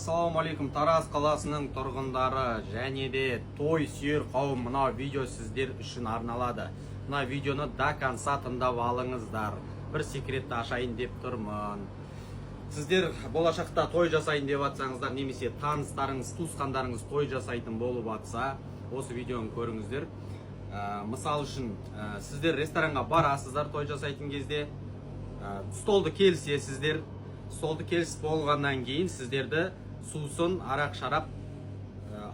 Ассалаумалейкум, Тараз қаласының тұрғындары және де той сүйер қауым, мына видео сіздер үшін арналады. Мына видеоны до конца тыңдап алыңыздар. Бір секретті ашайын деп тұрмын. Сіздер болашақта той жасайын деп атсаңыздар, немесе таныстарыңыз, туысқандарыңыз той жасайтын болып атса, осы видеоны көріңіздер. Мысал үшін, сіздер ресторанға барасыздар той жасайтын кезде, столды келісесіздер. Столды келісіп болғаннан кейін сіздерді сусын, арақ шарап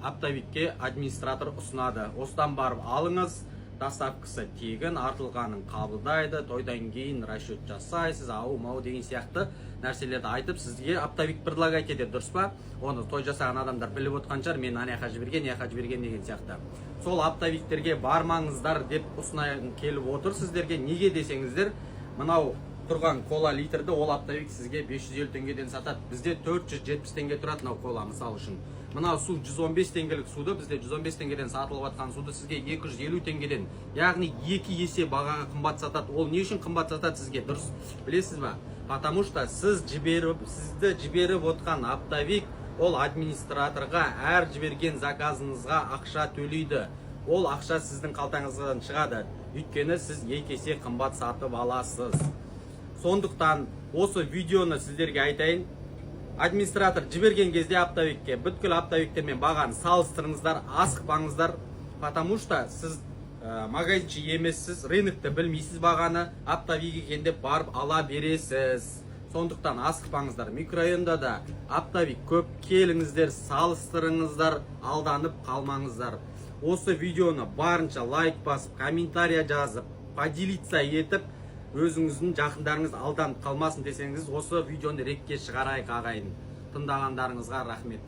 оптовикке администратор ұсынады. Осыдан барып алыңыз, доставкасы тегін, артылғанын қабылдайды, тойдан кейін расчет жасайсыз, ау-мау деген сияқты нәрселерді айтып, сізге оптовик предлагать етеді, дұрыс па? Оны той жасаған адамдар біліп отқан шығар, мен аяққа жіберген деген сияқты. Сол оптовиктерге бармаңыздар деп ұсынайын келіп отыр сіздерге. Неге десеңіздер, мынау тұрған кола литрді ол оптовик сізге 550 теңгеден сатады. Бізде 470 теңге тұрады мынау кола, мысал үшін. Мынау су 115 теңгелік суды, бізде 115 теңгеден сатылып жатқан суды сізге 250 теңгеден, яғни 2 есе бағаға қымбат сатады. Ол не үшін қымбат сатады сізге, дұрыс білесіз ба? Потому что сізді жіберіп отқан оптовик, ол администраторға әр жіберген заказыңызға ақша төлейді. Ол ақша сіздің қалтаңыздан шығады. Өйткені сіз 2 есе қымбат сатып аласыз. Сондықтан осы видеоны сіздерге айтайын. Администратор жіберген кезде оптовикке, бүткіл оптовиктермен бағаны салыстырыңыздар, асықпаңыздар. Потому что сіз магазинші емессіз, рынокты білмейсіз бағаны, оптовик екенде барып ала бересіз. Сондықтан асықпаңыздар. Микрорайонда да оптовик көп, келіңіздер, салыстырыңыздар, алданып қалмаңыздар. Осы видеоны барынша лайк басып, комментария жазып, поделиться етіп, өзіңіздің жақындарыңыз алданып қалмасын десеңіз, осы видеоны ретке шығарайық ағайын. Тыңдағандарыңызға рахмет.